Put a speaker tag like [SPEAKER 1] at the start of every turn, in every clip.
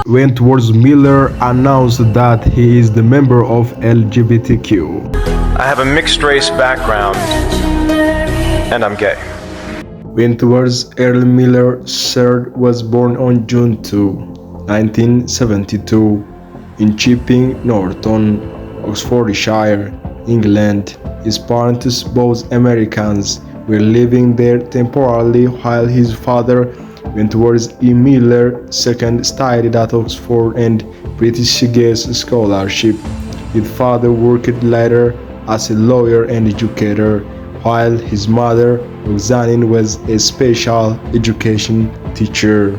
[SPEAKER 1] Wentworth Miller announced that he is the member of LGBTQ.
[SPEAKER 2] I have a mixed race background, and I'm gay.
[SPEAKER 1] Wentworth Earl Miller III was born on June 2, 1972, in Chipping Norton, Oxfordshire, England. His parents, both Americans, were living there temporarily while his father, Wentworth E. Miller II, studied at Oxford and British Guest Scholarship. His father worked later as a lawyer and educator, while his mother, Roxanne, was a special education teacher.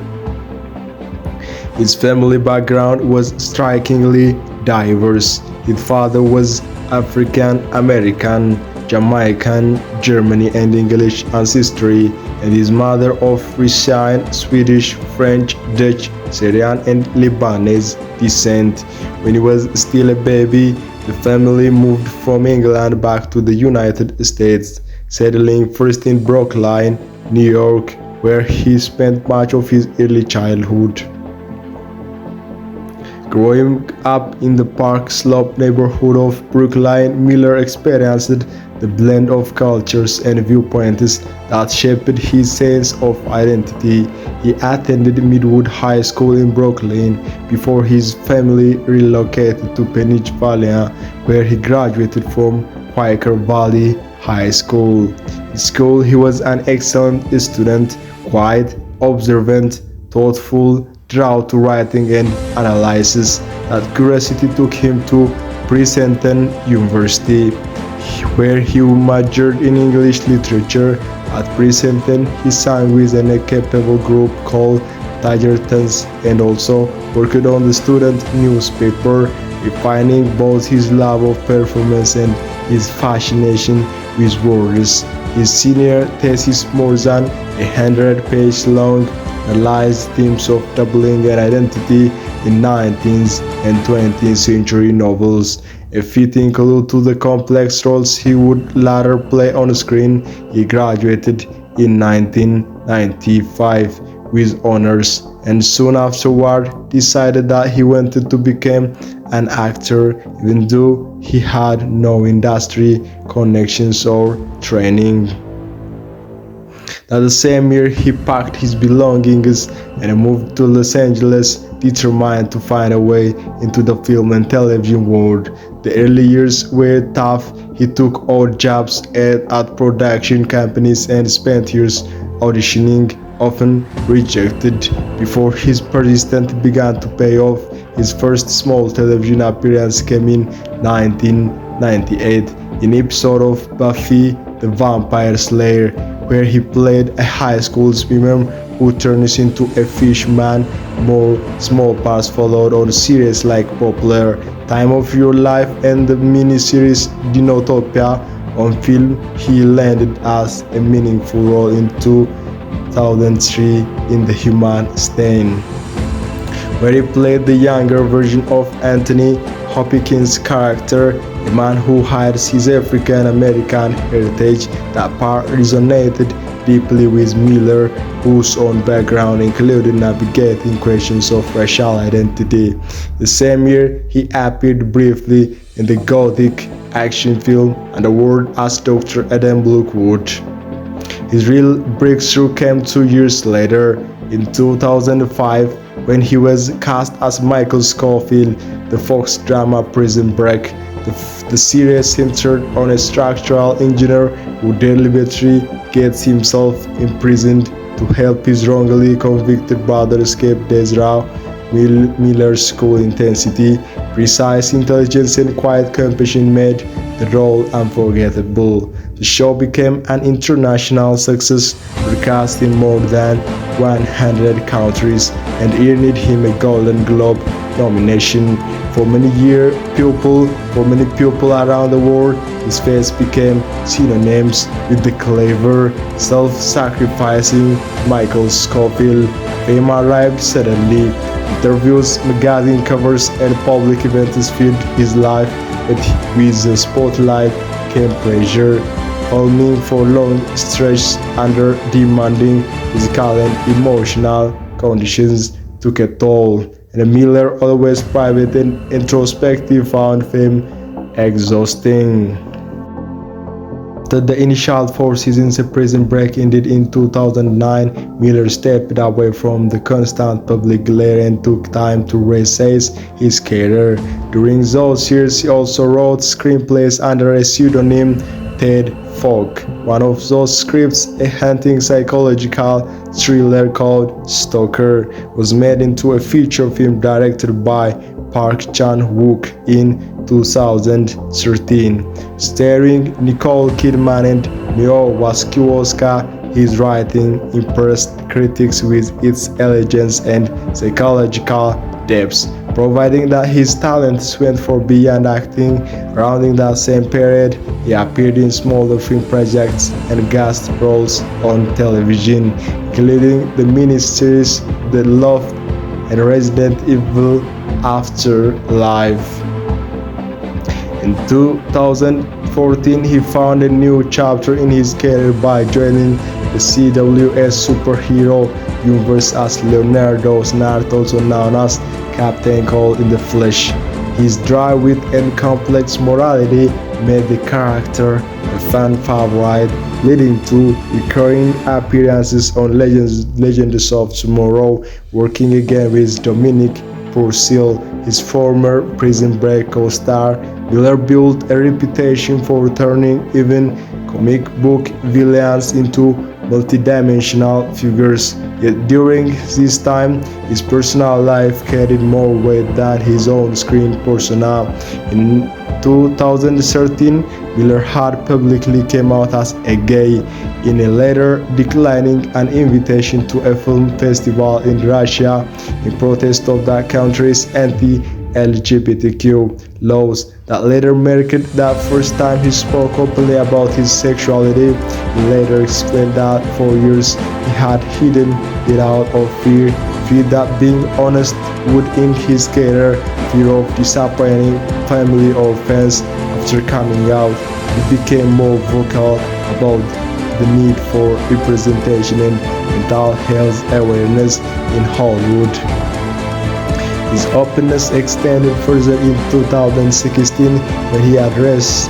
[SPEAKER 1] His family background was strikingly diverse. His father was African American, Jamaican, German and English ancestry, and his mother of Russian, Swedish, French, Dutch, Syrian and Lebanese descent. When he was still a baby, the family moved from England back to the United States, settling first in Brooklyn, New York, where he spent much of his early childhood. Growing up in the Park Slope neighborhood of Brooklyn, Miller experienced the blend of cultures and viewpoints that shaped his sense of identity. He attended Midwood High School in Brooklyn before his family relocated to Pennsylvania, where he graduated from Quaker Valley High School. In school, he was an excellent student, quiet, observant, thoughtful, drawn to writing and analysis. That curiosity took him to Princeton University, where he majored in English literature. At Princeton, he sang with a capable group called Tigertons and also worked on the student newspaper, refining both his love of performance and his fascination with words. His senior thesis, more than 100 pages long, analyzed themes of doubling and identity in 19th and 20th century novels, a fitting clue to the complex roles he would later play on screen. He graduated in 1995 with honors and soon afterward decided that he wanted to become an actor, even though he had no industry connections or training. That the same year, he packed his belongings and moved to Los Angeles, determined to find a way into the film and television world. The early years were tough. He took odd jobs at production companies and spent years auditioning, often rejected, before his persistence began to pay off. His first small television appearance came in 1998 in an episode of Buffy the Vampire Slayer, where he played a high school swimmer who turns into a fishman. More small parts followed on series like Popular, Time of Your Life and the miniseries Dinotopia. On film, he landed as a meaningful role in 2003 in The Human Stain, where he played the younger version of Anthony Hopkins' character, a man who hides his African American heritage. That part resonated deeply with Miller, whose own background included navigating questions of racial identity. The same year, he appeared briefly in the gothic action film Underworld as Dr. Adam Lockwood. His real breakthrough came 2 years later, in 2005, when he was cast as Michael Scofield, the Fox drama Prison Break. The series centered on a structural engineer who deliberately gets himself imprisoned to help his wrongly convicted brother escape death row. Miller's cool intensity, precise intelligence and quiet compassion made the role unforgettable. The show became an international success, broadcast in more than 100 countries, and earned him a Golden Globe nomination. For many people around the world, his face became synonymous with the clever, self-sacrificing Michael Scofield. Fame arrived suddenly. Interviews, magazine covers, and public events filled his life, but with the spotlight came pressure. Filming for long stretches under demanding physical and emotional conditions took a toll, and Miller, always private and introspective, found fame exhausting. After the initial 4 seasons of Prison Break ended in 2009, Miller stepped away from the constant public glare and took time to reassess his career. During those years, he also wrote screenplays under a pseudonym, Ted Falk. One of those scripts, a haunting psychological thriller called Stalker, was made into a feature film directed by Park Chan-wook in 2013. Starring Nicole Kidman and Mio Wasikowska, his writing impressed critics with its elegance and psychological depths, providing that his talents went far beyond acting. Around that same period, he appeared in smaller film projects and guest roles on television, including the miniseries The Loft and Resident Evil Afterlife. In 2014, he found a new chapter in his career by joining the CWS superhero universe as Leonardo Snart, also known as Captain Cold in the Flesh. His dry wit and complex morality made the character a fan favorite, leading to recurring appearances on Legends of Tomorrow, working again with Dominic Purcell, his former Prison Break co-star. Miller built a reputation for turning even comic book villains into multidimensional figures. Yet during this time, his personal life carried more weight than his on screen persona. In 2013, Miller had publicly came out as a gay, in a letter declining an invitation to a film festival in Russia in protest of that country's anti-LGBTQ laws. That later marked the first time he spoke openly about his sexuality. He later explained that for years he had hidden it out of fear that being honest would end his career, fear of disappointing family or fans. After coming out, he became more vocal about the need for representation and mental health awareness in Hollywood. His openness extended further in 2016 when he addressed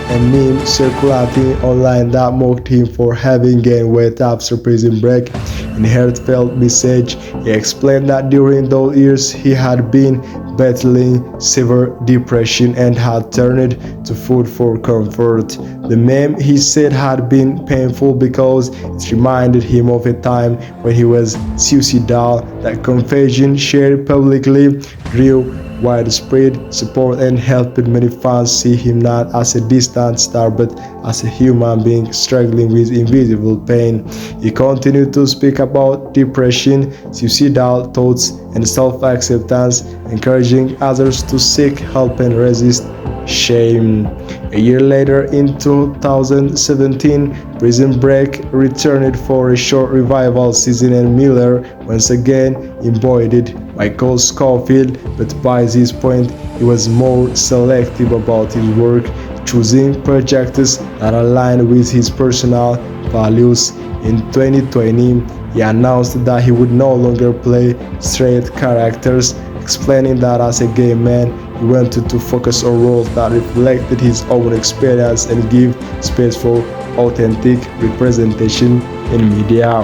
[SPEAKER 1] a meme circulating online that mocked him for having gained weight after Prison Break. In a heartfelt message, he explained that during those years he had been battling severe depression and had turned to food for comfort. The meme, he said, had been painful because it reminded him of a time when he was suicidal. That confession, shared publicly, drew widespread support and helped many fans see him not as a distant star but as a human being struggling with invisible pain. He continued to speak about depression, suicidal thoughts, and self-acceptance, encouraging others to seek help and resist shame. A year later, in 2017, Prison Break returned for a short revival season and Miller once again embodied Michael Scofield, but by this point he was more selective about his work, choosing projects that aligned with his personal values. In 2020, he announced that he would no longer play straight characters, explaining that as a gay man, he wanted to focus on roles that reflected his own experience and give space for authentic representation in media.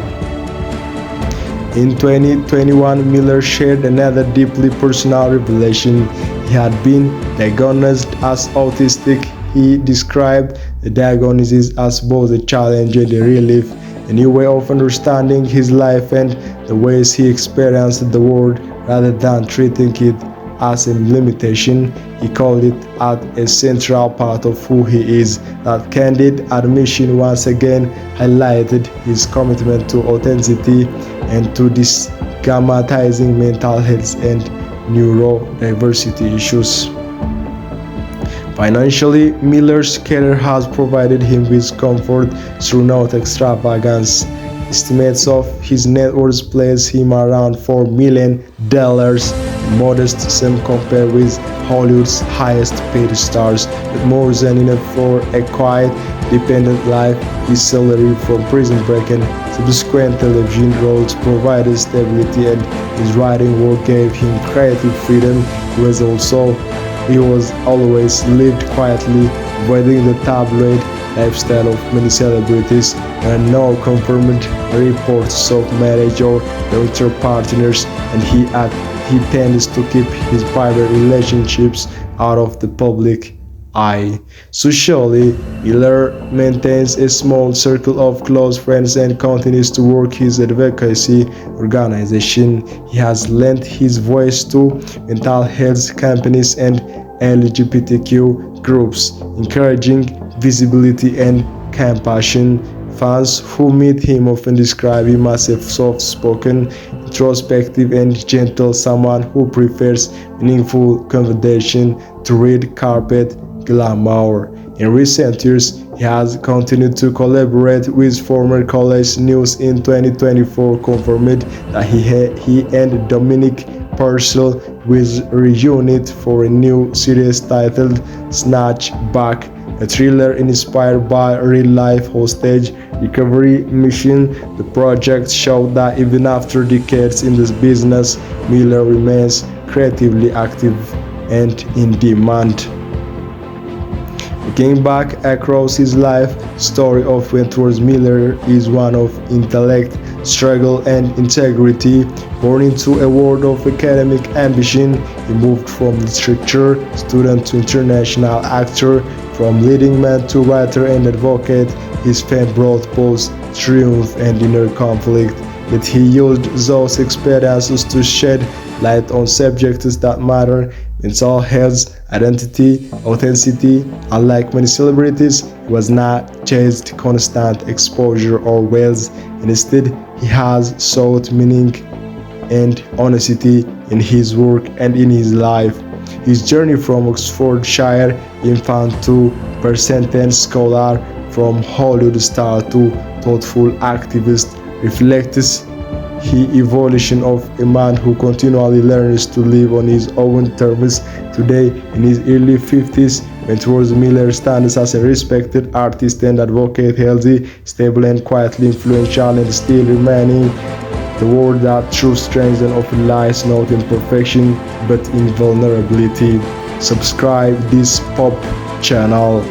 [SPEAKER 1] In 2021, Miller shared another deeply personal revelation. He had been diagnosed as autistic. He described the diagnosis as both a challenge and a relief, a new way of understanding his life and the ways he experienced the world, rather than treating it as a limitation. He called it a central part of who he is. That candid admission once again highlighted his commitment to authenticity and to destigmatizing mental health and neurodiversity issues. Financially, Miller's career has provided him with comfort through not extravagance. Estimates of his net worth place him around $4 million, a modest sum compared with Hollywood's highest paid stars, but more than enough for a quiet independent life, his salary from prison break and subsequent television roles provided stability, and his writing work gave him creative freedom. He was always lived quietly, avoiding the tabloid lifestyle of many celebrities, and now confirmed reports of marriage or long-term partners, and he tends to keep his private relationships out of the public eye. Socially, Miller maintains a small circle of close friends and continues to work his advocacy organization. He has lent his voice to mental health companies and LGBTQ groups, encouraging visibility and compassion. Fans who meet him often describe him as a soft-spoken, introspective, and gentle someone who prefers meaningful conversation to red carpet glamour. In recent years, he has continued to collaborate with former college news. In 2024 confirmed that he and Dominic Purcell will reunite for a new series titled Snatch Back, a thriller inspired by real-life hostage recovery mission. The project showed that even after decades in this business, Miller remains creatively active and in demand. Looking back across his life, story of Wentworth Miller is one of intellect, struggle, and integrity. Born into a world of academic ambition, he moved from literature student to international actor, from leading man to writer and advocate. His fame brought both triumph and inner conflict, yet he used those experiences to shed light on subjects that matter: mental health, identity, authenticity. Unlike many celebrities, he was not chased constant exposure or wealth. Instead, he has sought meaning and honesty in his work and in his life. His journey from Oxfordshire infant to percentage scholar, from Hollywood star to thoughtful activist, reflects the evolution of a man who continually learns to live on his own terms. Today, in his early 50s, Wentworth Miller stands as a respected artist and advocate, healthy, stable, and quietly influential, and still remaining the word that true strength and often lies not in perfection but in vulnerability. Subscribe this pop channel.